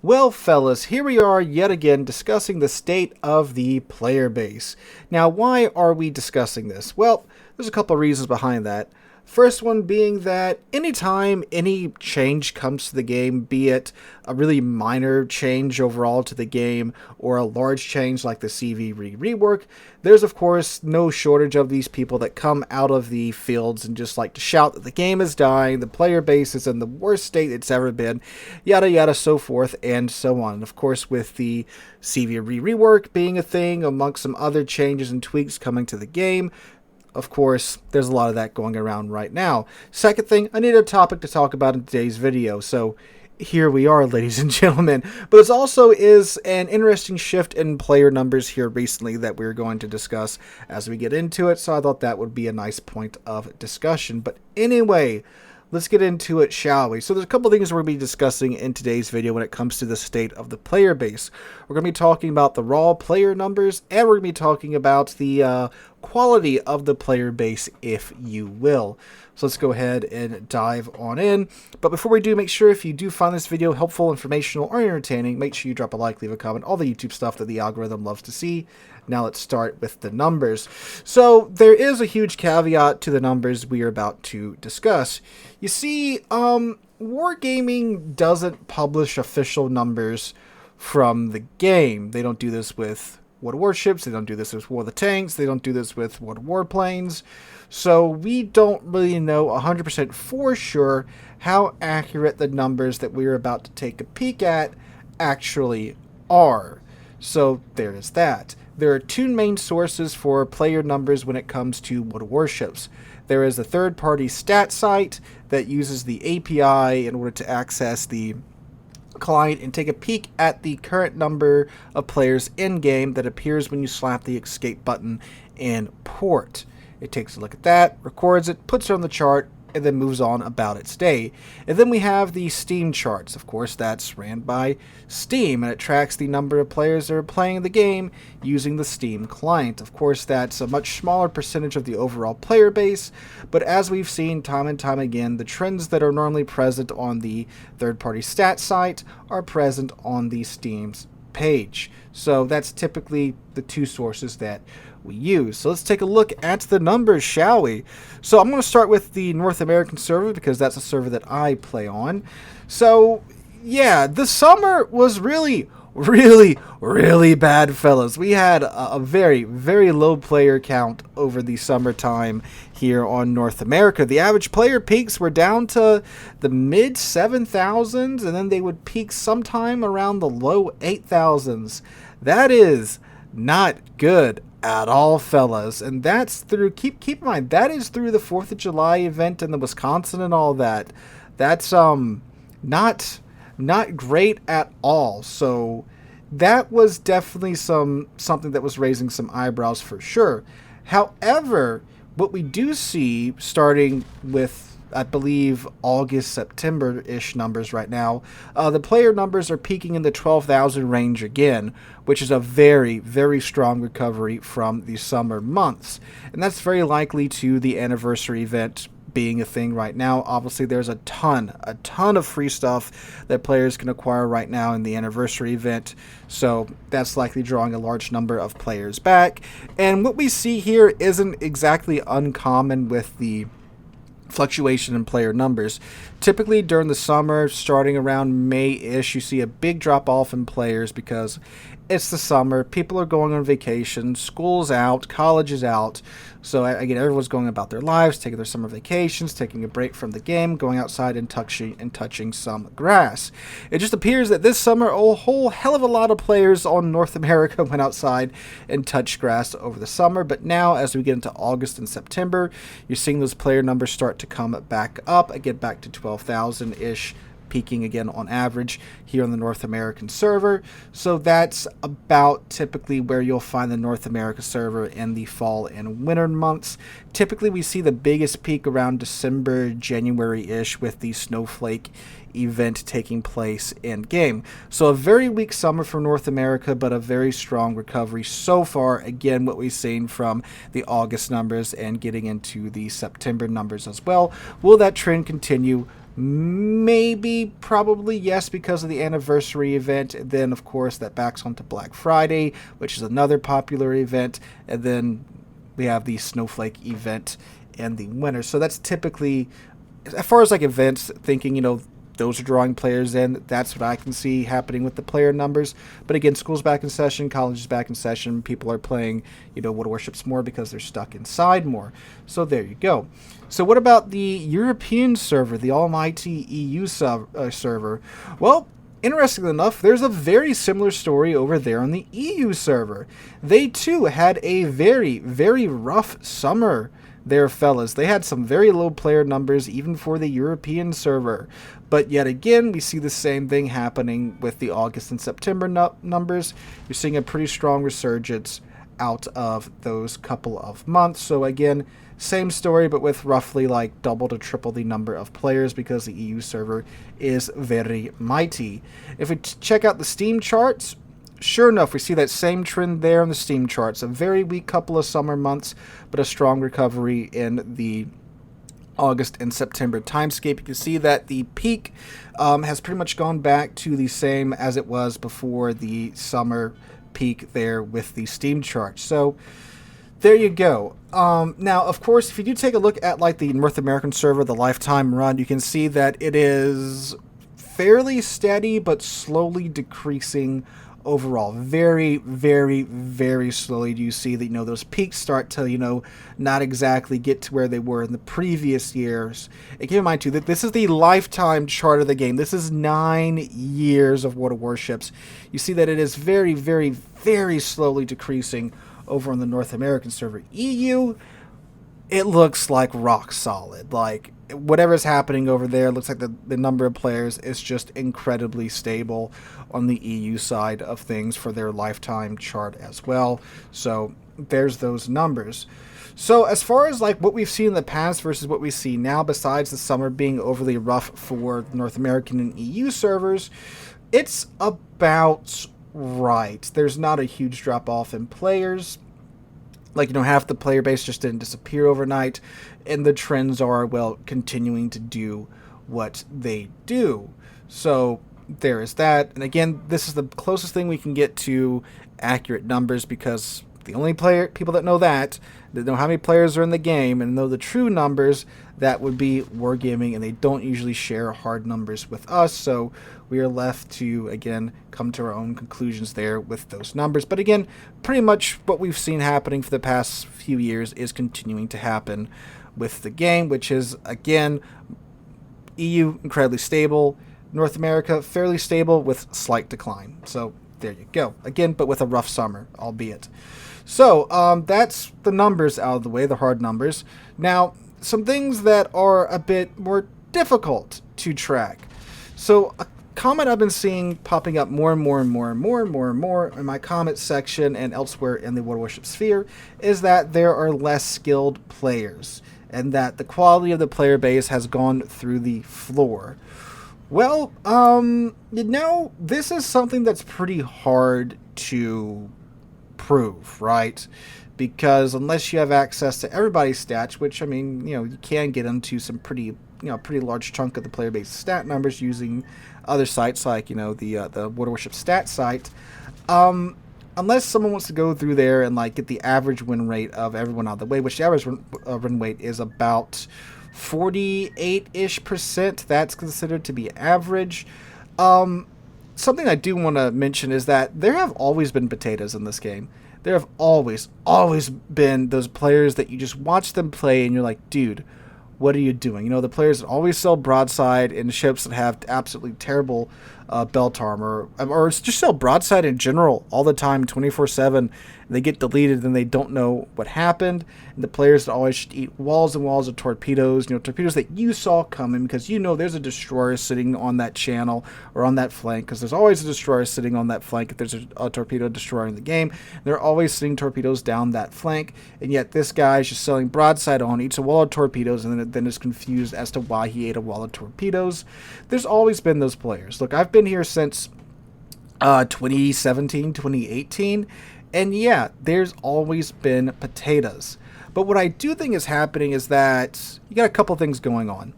Well, fellas, here we are yet again discussing the state of the player base. Now, why are we discussing this? Well, there's a couple of reasons behind that. First one being that anytime any change comes to the game, be it a really minor change overall to the game or a large change like the CV rework, there's of course no shortage of these people that come out of the fields and just like to shout that the game is dying, the player base is in the worst state it's ever been, yada yada, so forth and so on. And of course, with the CV rework being a thing amongst some other changes and tweaks coming to the game, of course, there's a lot of that going around right now. Second thing, I need a topic to talk about in today's video, so here we are, ladies and gentlemen. But it also is an interesting shift in player numbers here recently that we're going to discuss as we get into it, so I thought that would be a nice point of discussion. But anyway, let's get into it, shall we? So there's a couple of things we're going to be discussing in today's video when it comes to the state of the player base. We're going to be talking about the raw player numbers, and we're going to be talking about the quality of the player base, if you will. So let's go ahead and dive on in. But before we do, make sure if you do find this video helpful, informational, or entertaining, make sure you drop a like, leave a comment, all the YouTube stuff that the algorithm loves to see. Now let's start with the numbers. So there is a huge caveat to the numbers we are about to discuss. You see, Wargaming doesn't publish official numbers from the game. They don't do this with World of Warships, they don't do this with War of the Tanks, they don't do this with World of Warplanes. So we don't really know 100% for sure how accurate the numbers that we're about to take a peek at actually are. So there is that. There are two main sources for player numbers when it comes to World of Warships. There is a third-party stat site that uses the API in order to access the client and take a peek at the current number of players in-game that appears when you slap the escape button in port. It takes a look at that, records it, puts it on the chart, and then moves on about its day. And then we have the Steam charts. Of course, that's ran by Steam, and it tracks the number of players that are playing the game using the Steam client. Of course, that's a much smaller percentage of the overall player base, but as we've seen time and time again, the trends that are normally present on the third-party stat site are present on the Steam's page. So that's typically the two sources that we use. So let's take a look at the numbers, shall we? So I'm going to start with the North American server because that's a server that I play on. So yeah, the summer was really bad, fellas. We had a very low player count over the summertime here on North America. The average player peaks were down to the mid 7,000s, and then they would peak sometime around the low 8,000s. That is not good at all, fellas. And that's through, keep in mind, that is through the 4th of July event in the Wisconsin and all that. That's not great at all. So that was definitely something that was raising some eyebrows for sure. However, what we do see starting with, I believe, August, September-ish numbers right now, the player numbers are peaking in the 12,000 range again, which is a very strong recovery from the summer months. And that's very likely to the anniversary event being a thing right now. Obviously, there's a ton of free stuff that players can acquire right now in the anniversary event, so that's likely drawing a large number of players back. And what we see here isn't exactly uncommon with the fluctuation in player numbers. Typically during the summer, starting around May-ish, you see a big drop off in players because it's the summer, people are going on vacation, school's out, college is out, so again, everyone's going about their lives, taking their summer vacations, taking a break from the game, going outside and touching some grass. It just appears that this summer a whole hell of a lot of players on North America went outside and touched grass over the summer, but now as we get into August and September, you're seeing those player numbers start to come back up, again back to 12,000-ish, peaking again on average here on the North American server. So that's about typically where you'll find the North America server in the fall and winter months. Typically we see the biggest peak around December, January-ish with the Snowflake event taking place in game. So a very weak summer for North America, but a very strong recovery so far. Again, what we've seen from the August numbers and getting into the September numbers as well. Will that trend continue? Maybe, probably, yes, because of the anniversary event. And then, of course, that backs onto Black Friday, which is another popular event. And then we have the Snowflake event in the winter. So that's typically, as far as like events, thinking, those are drawing players in. That's what I can see happening with the player numbers. But again, school's back in session, college is back in session. People are playing, World Warships more because they're stuck inside more. So there you go. So what about the European server, the almighty EU server? Well, interestingly enough, there's a very similar story over there on the EU server. They too had a very, very rough summer there, fellas. They had some very low player numbers even for the European server. But yet again, we see the same thing happening with the August and September numbers. You're seeing a pretty strong resurgence out of those couple of months. So again, same story, but with roughly like double to triple the number of players because the EU server is very mighty. If we check out the Steam charts, sure enough, we see that same trend there on the Steam charts. A very weak couple of summer months, but a strong recovery in the August and September timescape. You can see that the peak has pretty much gone back to the same as it was before the summer peak there with the Steam chart. So there you go. Now, of course, if you do take a look at like the North American server, the lifetime run, you can see that it is fairly steady but slowly decreasing overall. Very, very, very slowly do you see that, those peaks start to, not exactly get to where they were in the previous years. And keep in mind, too, that this is the lifetime chart of the game. This is 9 years of World of Warships. You see that it is very, very, very slowly decreasing over on the North American server. EU, it looks like rock solid. Like, whatever's happening over there, looks like the number of players is just incredibly stable on the EU side of things for their lifetime chart as well. So there's those numbers. So as far as like what we've seen in the past versus what we see now, besides the summer being overly rough for North American and EU servers, it's about right. There's not a huge drop off in players. Like, half the player base just didn't disappear overnight, and the trends are, well, continuing to do what they do. So there is that. And again, this is the closest thing we can get to accurate numbers, because the only people that know that know how many players are in the game and know the true numbers, that would be Wargaming, and they don't usually share hard numbers with us. So we are left to, again, come to our own conclusions there with those numbers. But again, pretty much what we've seen happening for the past few years is continuing to happen with the game, which is, again, EU incredibly stable, North America fairly stable with slight decline. So there you go. Again, but with a rough summer, albeit. So that's the numbers out of the way, the hard numbers. Now, some things that are a bit more difficult to track. So a comment I've been seeing popping up more and more and more and more and more and more in my comment section and elsewhere in the World Warship sphere is that there are less skilled players and that the quality of the player base has gone through the floor. Well, this is something that's pretty hard to prove, right? Because unless you have access to everybody's stats, which, I mean, you can get into some pretty large chunk of the player base stat numbers using other sites like, the World Warship stat site. Unless someone wants to go through there and like get the average win rate of everyone out of the way, which the average win rate is about 48-ish%. That's considered to be average. Something I do want to mention is that there have always been potatoes in this game. There have always been those players that you just watch them play and you're like, dude, what are you doing? The players that always sell broadside in ships that have absolutely terrible belt armor, or just sell broadside in general all the time, 24/7. They get deleted and they don't know what happened. And the players that always just eat walls and walls of torpedoes, torpedoes that you saw coming because there's a destroyer sitting on that channel or on that flank, because there's always a destroyer sitting on that flank if there's a torpedo destroyer in the game. They're always sitting torpedoes down that flank, and yet this guy's just selling broadside on, eats a wall of torpedoes, and then is confused as to why he ate a wall of torpedoes. There's always been those players. Look, I've been here since 2017, 2018, and yeah, there's always been potatoes. But what I do think is happening is that you got a couple things going on.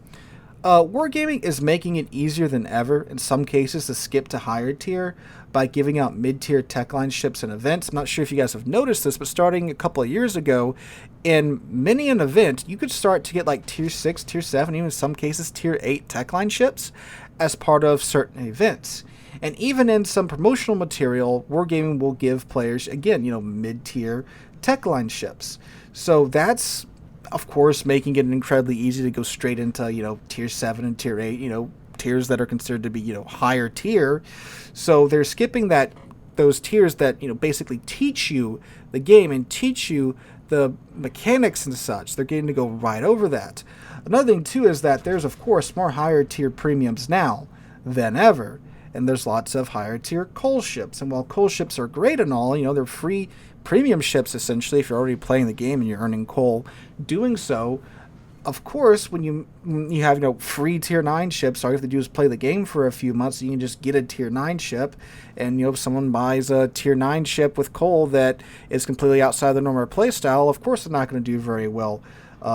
Wargaming is making it easier than ever, in some cases, to skip to higher tier by giving out mid-tier tech line ships and events. I'm not sure if you guys have noticed this, but starting a couple of years ago, in many an event, you could start to get like tier 6, tier 7, even in some cases tier 8 tech line ships as part of certain events. And even in some promotional material, Wargaming will give players, again, mid-tier tech line ships. So that's, of course, making it incredibly easy to go straight into, tier 7 and tier 8, tiers that are considered to be, higher tier. So they're skipping those tiers that, basically teach you the game and teach you the mechanics and such. They're getting to go right over that. Another thing, too, is that there's, of course, more higher tier premiums now than ever. And there's lots of higher tier coal ships. And while coal ships are great and all, they're free premium ships, essentially, if you're already playing the game and you're earning coal doing so. Of course, when you have free tier 9 ships, all you have to do is play the game for a few months, and you can just get a tier 9 ship. And if someone buys a tier 9 ship with coal that is completely outside the normal playstyle, of course they're not going to do very well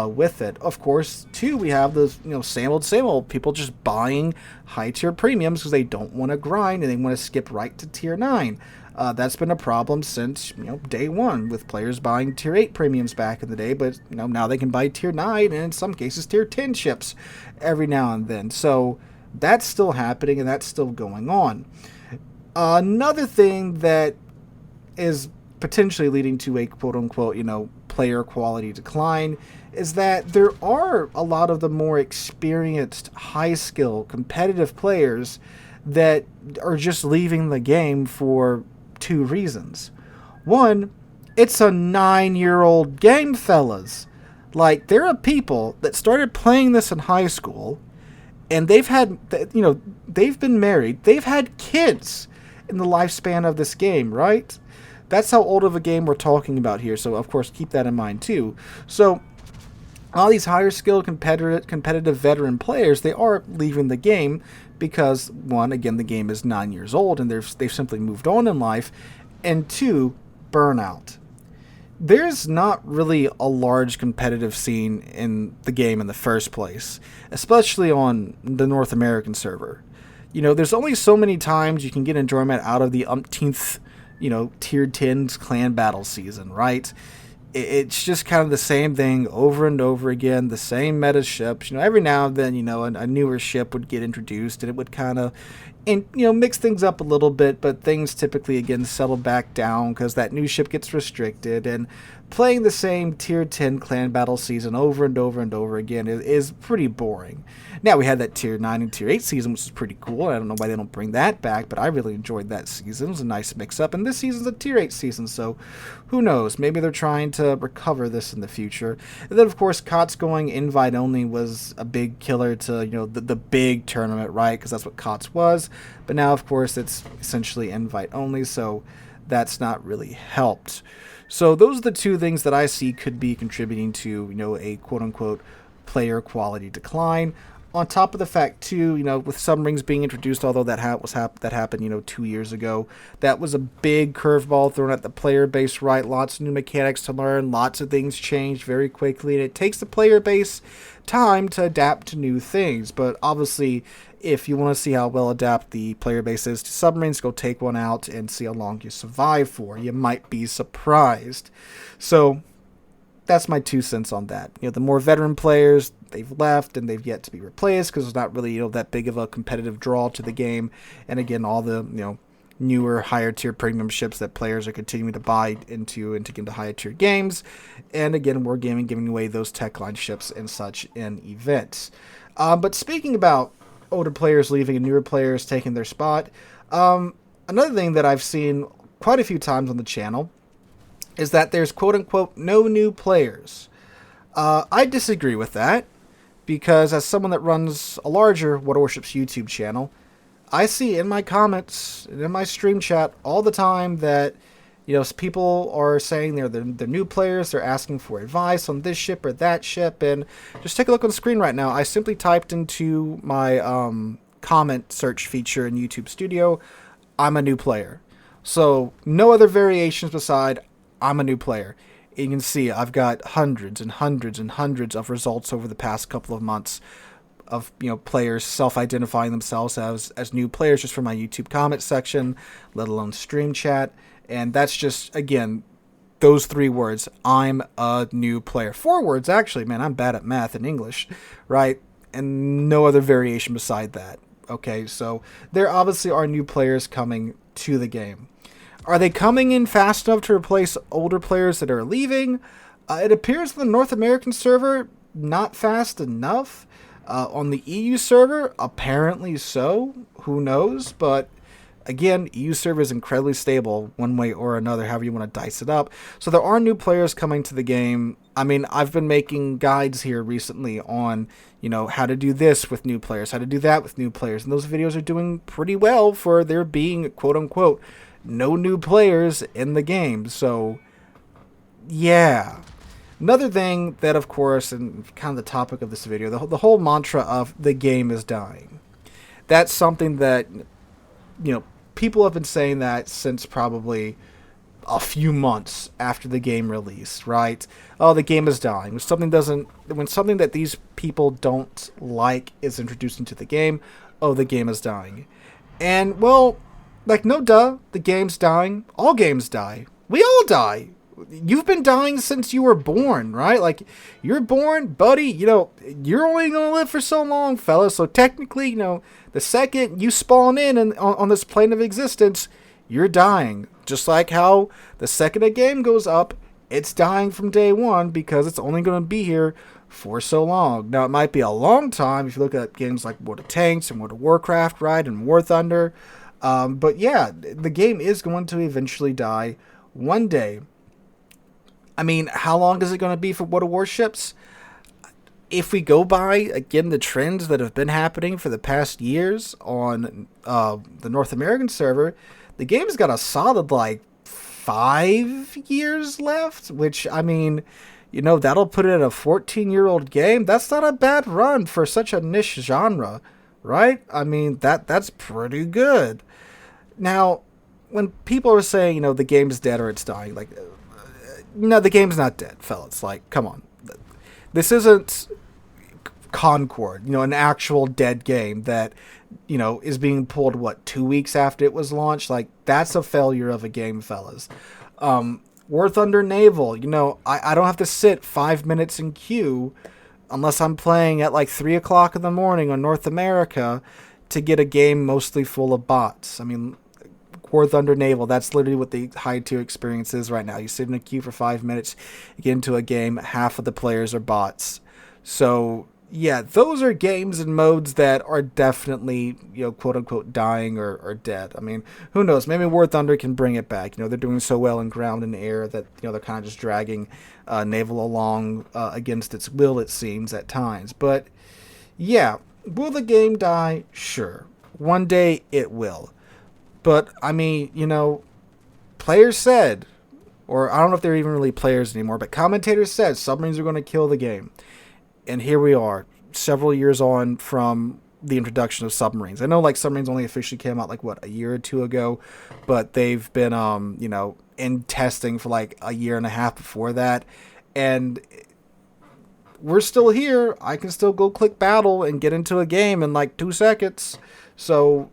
with it. Of course, too, we have those same old people just buying high tier premiums because they don't want to grind and they want to skip right to tier 9. That's been a problem since day one, with players buying tier 8 premiums back in the day, but now they can buy tier 9 and in some cases tier 10 ships every now and then. So that's still happening and that's still going on. Another thing that is potentially leading to a quote-unquote player quality decline is that there are a lot of the more experienced, high skill competitive players that are just leaving the game for two reasons. One, it's a 9-year-old game, fellas. Like, there are people that started playing this in high school, and they've been married, they've had kids in the lifespan of this game, right? That's how old of a game we're talking about here, so of course keep that in mind too. So all these higher skilled competitive veteran players, they are leaving the game because, one, again, the game is 9 years old and they've simply moved on in life, and two, burnout. There's not really a large competitive scene in the game in the first place, especially on the North American server. There's only so many times you can get enjoyment out of the umpteenth, tier 10's clan battle season, right? It's just kind of the same thing over and over again, the same meta ships. Every now and then, a newer ship would get introduced and it would kind of, mix things up a little bit, but things typically, again, settle back down because that new ship gets restricted, and playing the same tier 10 clan battle season over and over and over again is pretty boring. Now, we had that tier 9 and tier 8 season, which is pretty cool. I don't know why they don't bring that back, but I really enjoyed that season. It was a nice mix-up, and this season's a tier 8 season, so who knows? Maybe they're trying to recover this in the future. And then, of course, COTS going invite-only was a big killer to, the big tournament, right? Because that's what COTS was. But now, of course, it's essentially invite-only, so that's not really helped. So those are the two things that I see could be contributing to, a quote-unquote player quality decline. On top of the fact, too, with some rings being introduced, although that happened, 2 years ago, that was a big curveball thrown at the player base, right? Lots of new mechanics to learn, lots of things changed very quickly, and it takes the player base time to adapt to new things. But obviously, if you want to see how well adapted the player base is to submarines, go take one out and see how long you survive for. You might be surprised. So that's my 2 cents on that. The more veteran players, they've left and they've yet to be replaced because there's not really, that big of a competitive draw to the game. And again, all the, newer higher tier premium ships that players are continuing to buy into and to get into higher tier games. And again, Wargaming giving away those tech line ships and such in events. But speaking about older players leaving and newer players taking their spot, another thing that I've seen quite a few times on the channel is that there's quote-unquote no new players. I disagree with that, because as someone that runs a larger Warships YouTube channel, I see in my comments and in my stream chat all the time that people are saying they're new players, they're asking for advice on this ship or that ship, and just take a look on the screen right now. I simply typed into my comment search feature in YouTube Studio, I'm a new player. So no other variations beside I'm a new player. You can see I've got hundreds and hundreds and hundreds of results over the past couple of months of players self-identifying themselves as new players just from my YouTube comment section, let alone stream chat. And that's just, again, those 3 words: I'm a new player. 4 words, actually. Man, I'm bad at math and English, right? And no other variation beside that. Okay, so there obviously are new players coming to the game. Are they coming in fast enough to replace older players that are leaving? It appears on the North American server, not fast enough. On the EU server, apparently so. Who knows? But again, EU server is incredibly stable one way or another, however you want to dice it up. So there are new players coming to the game. I mean, I've been making guides here recently on, how to do this with new players, how to do that with new players. And those videos are doing pretty well for there being, quote unquote, no new players in the game. So, yeah. Another thing that, of course, and kind of the topic of this video, the whole mantra of the game is dying. That's something that, people have been saying that since probably a few months after the game released, right? Oh, the game is dying. When something that these people don't like is introduced into the game, oh, the game is dying. And, well, no duh, the game's dying. All games die. We all die. You've been dying since you were born, right? You're born, buddy, you're only going to live for so long, fella. So technically, the second you spawn in on this plane of existence, you're dying. Just like how the second a game goes up, it's dying from day one because it's only going to be here for so long. Now, it might be a long time if you look at games like World of Tanks and World of Warcraft, right, and War Thunder. But yeah, the game is going to eventually die one day. I mean, how long is it going to be for World of Warships? If we go by, again, the trends that have been happening for the past years on the North American server, the game's got a solid, 5 years left, which, I mean, that'll put it at a 14-year-old game. That's not a bad run for such a niche genre, right? I mean, that's pretty good. Now, when people are saying, the game's dead or it's dying, no, the game's not dead, fellas. Come on. This isn't Concord, an actual dead game that, is being pulled, 2 weeks after it was launched? That's a failure of a game, fellas. War Thunder Naval, I don't have to sit 5 minutes in queue unless I'm playing at 3 o'clock in the morning on North America to get a game mostly full of bots. I mean, War Thunder Naval, that's literally what the high tier experience is right now. You sit in a queue for 5 minutes, you get into a game, half of the players are bots. So yeah, those are games and modes that are definitely, quote unquote dying or dead. I mean, who knows? Maybe War Thunder can bring it back. They're doing so well in ground and air that, they're kind of just dragging Naval along against its will, it seems, at times. But yeah, will the game die? Sure. One day it will. But, I mean, players said, or I don't know if they're even really players anymore, but commentators said submarines are going to kill the game. And here we are, several years on from the introduction of submarines. I know, submarines only officially came out, a year or two ago, but they've been, in testing for, a year and a half before that. And we're still here. I can still go click battle and get into a game in, 2 seconds. So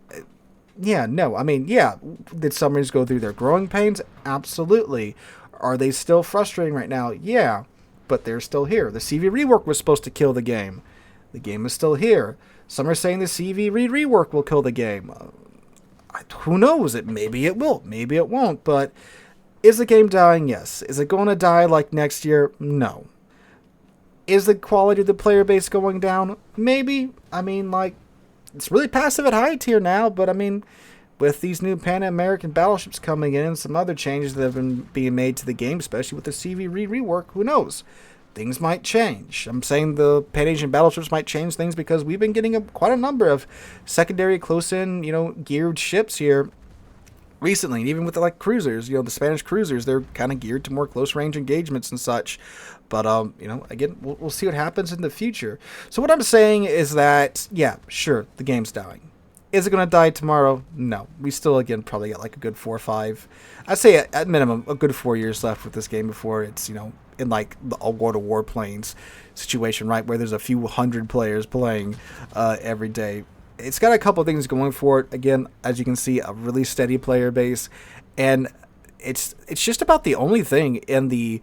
yeah, no, I mean, yeah, did submarines go through their growing pains? Absolutely. Are they still frustrating right now? Yeah, but they're still here. The CV rework was supposed to kill the game. The game is still here. Some are saying the CV rework will kill the game. Who knows? Maybe it will. Maybe it won't. But is the game dying? Yes. Is it going to die next year? No. Is the quality of the player base going down? Maybe. I mean, it's really passive at high tier now, but I mean, with these new Pan American battleships coming in and some other changes that have been being made to the game, especially with the CV rework, who knows? Things might change. I'm saying the Pan Asian battleships might change things because we've been getting quite a number of secondary close-in, geared ships here recently. And even with the cruisers, the Spanish cruisers, they're kind of geared to more close-range engagements and such. But, again, we'll see what happens in the future. So what I'm saying is that, yeah, sure, the game's dying. Is it going to die tomorrow? No. We still, again, probably got a good 4 or 5. I'd say at minimum a good 4 years left with this game before it's, in like a World of Warplanes situation, right, where there's a few hundred players playing every day. It's got a couple of things going for it. Again, as you can see, a really steady player base, and it's just about the only thing in the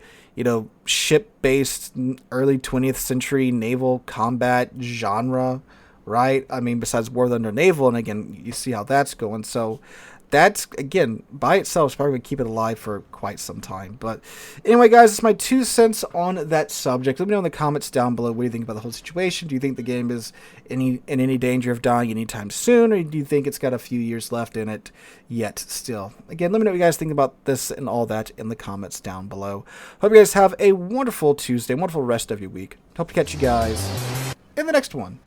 ship-based early 20th century naval combat genre, right? I mean, besides War Thunder Naval, and again, you see how that's going. So that's, again, by itself is probably going to keep it alive for quite some time. But anyway, guys, it's my 2 cents on that subject. Let me know in the comments down below what you think about the whole situation. Do you think the game is in any danger of dying anytime soon, or do you think it's got a few years left in it yet still? Again, let me know what you guys think about this and all that in the comments down below. Hope you guys have a wonderful Tuesday, wonderful rest of your week. Hope to catch you guys in the next one.